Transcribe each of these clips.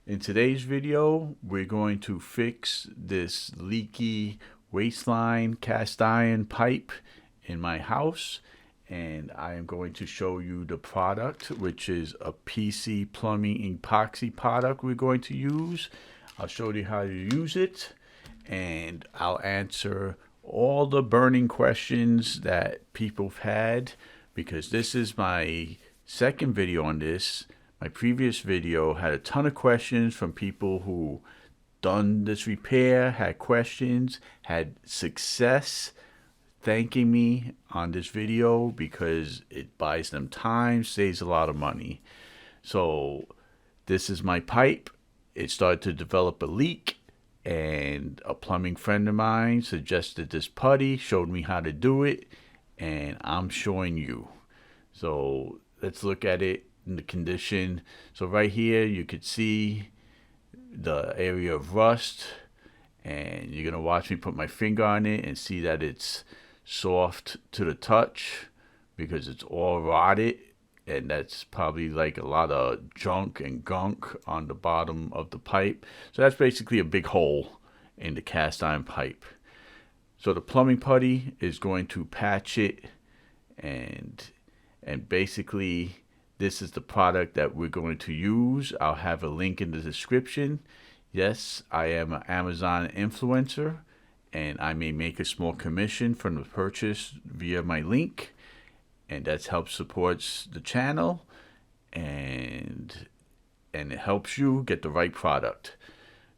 In today's video, we're going to fix this leaky waistline cast iron pipe in my house, and I am going to show you the product, which is a PC plumbing epoxy product we're going to use. I'll show you how to use it, and I'll answer all the burning questions that people have had, because this is my second video on this. My previous video had a ton of questions from people who done this repair, had questions, had success thanking me on this video because it buys them time, saves a lot of money. So this is my pipe. It started to develop a leak, and a plumbing friend of mine suggested this putty, showed me how to do it, and I'm showing you. So let's look at it in the condition. So right here you could see the area of rust, and you're gonna watch me put my finger on it and see that it's soft to the touch because it's all rotted, and that's probably like a lot of junk and gunk on the bottom of the pipe. So that's basically a big hole in the cast iron pipe. So the plumbing putty is going to patch it, and basically this is the product that we're going to use. I'll have a link in the description. Yes, I am an Amazon influencer, and I may make a small commission from the purchase via my link, and that helps supports the channel, and it helps you get the right product.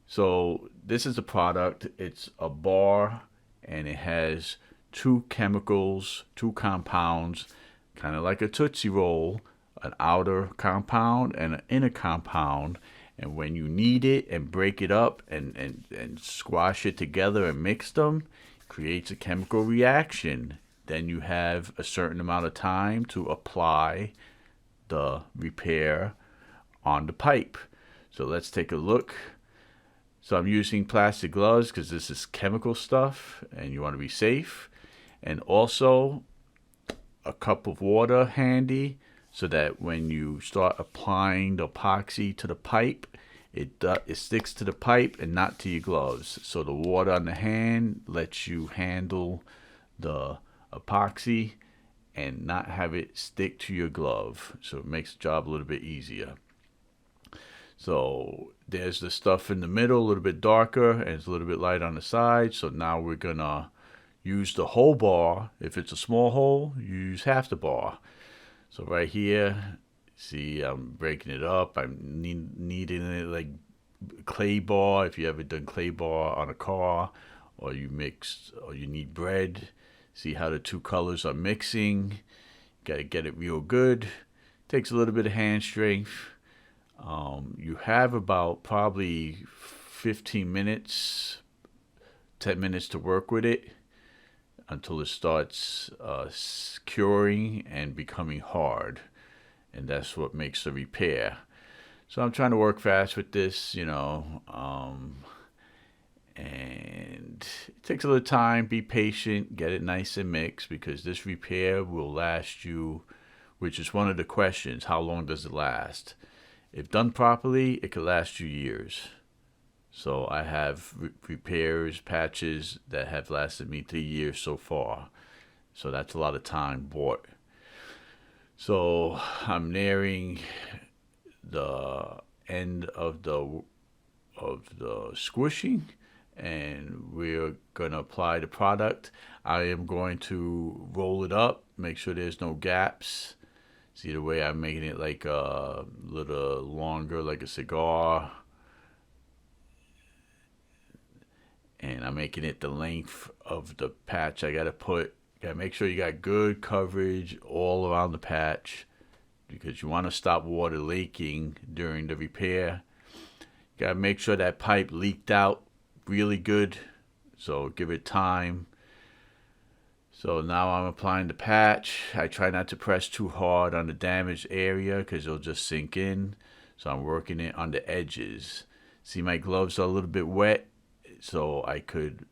So this is the product. It's a bar, and it has two chemicals, two compounds, kind of like a Tootsie Roll, an outer compound and an inner compound. And when you knead it and break it up and squash it together and mix them, it creates a chemical reaction. Then you have a certain amount of time to apply the repair on the pipe. So let's take a look. So I'm using plastic gloves because this is chemical stuff and you want to be safe. And also a cup of water handy, so that when you start applying the epoxy to the pipe, it sticks to the pipe and not to your gloves. So the water on the hand lets you handle the epoxy and not have it stick to your glove. So it makes the job a little bit easier. So there's the stuff in the middle, a little bit darker, and it's a little bit light on the side. So now we're gonna use the whole bar. If it's a small hole, use half the bar. So right here, see, I'm breaking it up. I'm kneading it like clay bar. If you ever done clay bar on a car, or you need bread, see how the two colors are mixing. Got to get it real good. Takes a little bit of hand strength. You have about probably 15 minutes, 10 minutes to work with it, until it starts curing and becoming hard, and that's what makes the repair. So I'm trying to work fast with this, and it takes a little time. Be patient, get it nice and mixed, because this repair will last you, which is one of the questions, how long does it last? If done properly, it could last you years. So I have repairs, patches that have lasted me 3 years so far. So that's a lot of time bought. So I'm nearing the end of the squishing, and we're going to apply the product. I am going to roll it up, make sure there's no gaps. See the way I'm making it like a little longer, like a cigar. And I'm making it the length of the patch. I gotta make sure you got good coverage all around the patch, because you want to stop water leaking during the repair. You gotta make sure that pipe leaked out really good, so give it time. So now I'm applying the patch. I try not to press too hard on the damaged area because it'll just sink in. So I'm working it on the edges. See, my gloves are a little bit wet, so I could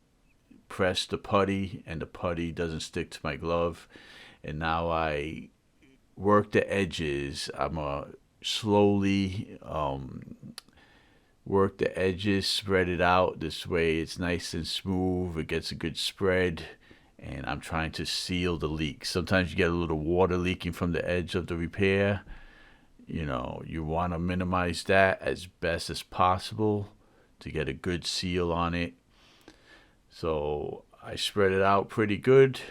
press the putty and the putty doesn't stick to my glove. And now I work the edges. I'm slowly work the edges, spread it out. This way it's nice and smooth. It gets a good spread. And I'm trying to seal the leak. Sometimes you get a little water leaking from the edge of the repair. You know, you want to minimize that as best as possible to get a good seal on it. So I spread it out pretty good.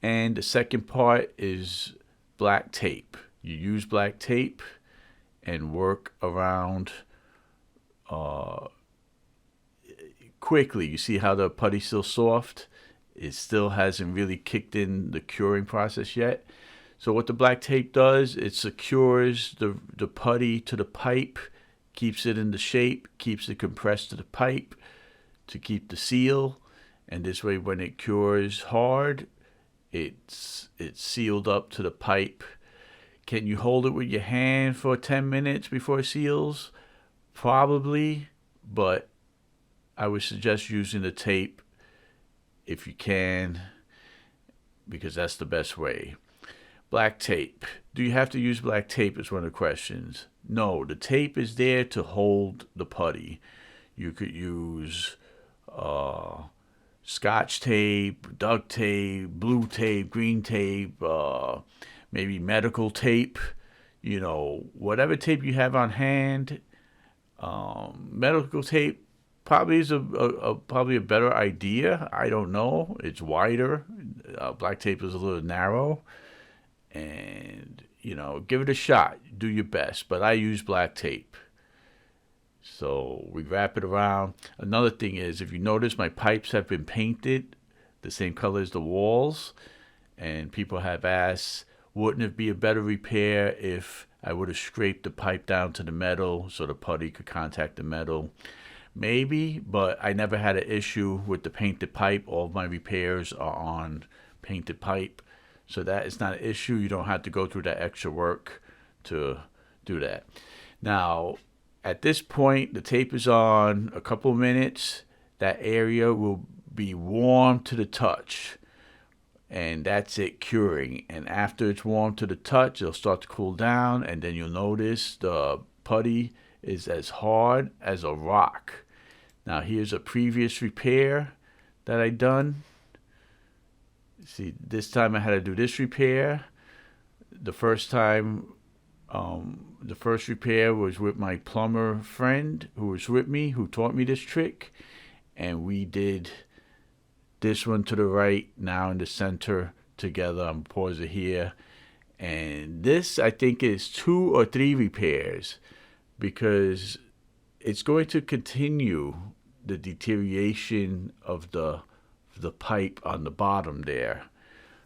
And the second part is black tape. You use black tape and work around quickly. You see how the putty's still soft? It still hasn't really kicked in the curing process yet. So what the black tape does, it secures the putty to the pipe, keeps it in the shape, keeps it compressed to the pipe to keep the seal. And this way when it cures hard, it's sealed up to the pipe. Can you hold it with your hand for 10 minutes before it seals? Probably, but I would suggest using the tape if you can, because that's the best way. Black tape. Do you have to use black tape is one of the questions. No, the tape is there to hold the putty. You could use Scotch tape, duct tape, blue tape, green tape, maybe medical tape, you know, whatever tape you have on hand. Medical tape probably is probably a better idea. I don't know. It's wider. Black tape is a little narrow. And, you know, give it a shot. Do your best. But I use black tape. So we wrap it around. Another thing is, if you notice, my pipes have been painted the same color as the walls. And people have asked, wouldn't it be a better repair if I would have scraped the pipe down to the metal so the putty could contact the metal? Maybe, but I never had an issue with the painted pipe. All of my repairs are on painted pipe. So that is not an issue. You don't have to go through that extra work to do that. Now, at this point, the tape is on a couple of minutes. That area will be warm to the touch. And that's it curing. And after it's warm to the touch, it'll start to cool down. And then you'll notice the putty is as hard as a rock. Now, here's a previous repair that I done. See, this time I had to do this repair. The first time, the first repair was with my plumber friend who was with me, who taught me this trick. And we did this one to the right, now in the center together. I'm pause it here. And this, I think, is 2 or 3 repairs because it's going to continue the deterioration of the pipe on the bottom there.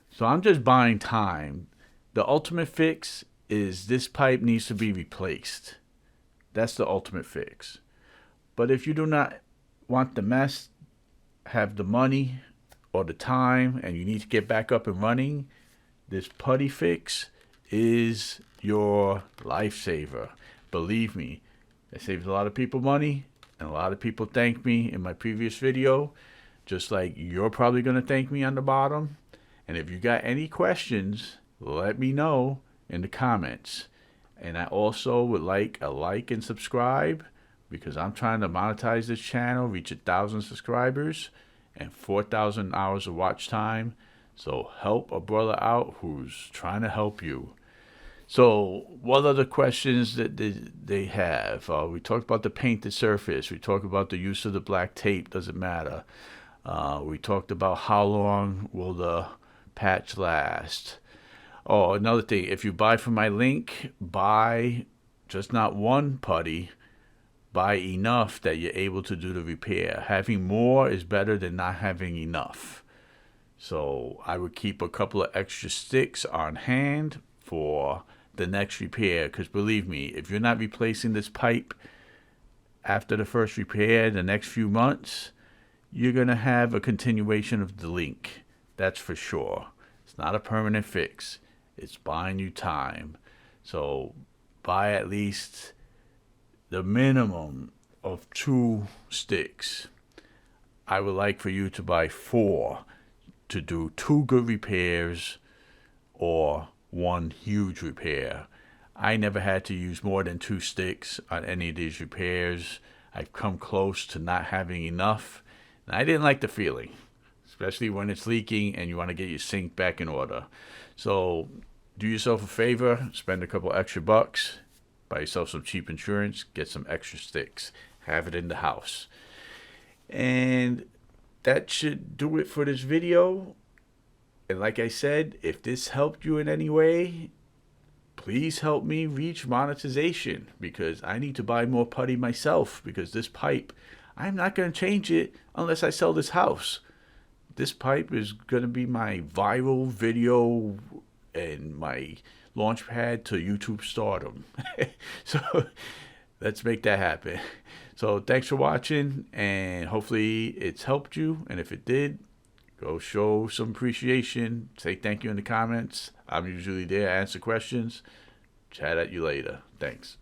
So I'm just buying time. The ultimate fix is this pipe needs to be replaced. That's the ultimate fix. But if you do not want the mess, have the money or the time, and you need to get back up and running, this putty fix is your lifesaver. Believe me, it saves a lot of people money, and a lot of people thank me in my previous video, just like you're probably going to thank me on the bottom. And if you got any questions, let me know in the comments. And I also would like a like and subscribe, because I'm trying to monetize this channel, reach 1,000 subscribers and 4,000 hours of watch time. So help a brother out who's trying to help you. So what are the questions that they have? We talked about the painted surface. We talked about the use of the black tape. Does it matter? We talked about how long will the patch last. Oh, another thing. If you buy from my link, buy just not one putty. Buy enough that you're able to do the repair. Having more is better than not having enough. So I would keep a couple of extra sticks on hand for the next repair, because believe me, if you're not replacing this pipe after the first repair the next few months, you're going to have a continuation of the leak. That's for sure. It's not a permanent fix. It's buying you time. So buy at least the minimum of 2 sticks. I would like for you to buy 4 to do 2 good repairs or 1 huge repair. I never had to use more than 2 sticks on any of these repairs. I've come close to not having enough, and I didn't like the feeling, especially when it's leaking and you want to get your sink back in order. So do yourself a favor, spend a couple extra bucks, buy yourself some cheap insurance, get some extra sticks, have it in the house. And that should do it for this video. And like I said, if this helped you in any way, please help me reach monetization, because I need to buy more putty myself, because this pipe, I'm not going to change it unless I sell this house. This pipe is going to be my viral video and my launch pad to YouTube stardom. So let's make that happen. So thanks for watching, and hopefully it's helped you. And if it did, go show some appreciation. Say thank you in the comments. I'm usually there to answer questions. Chat at you later. Thanks.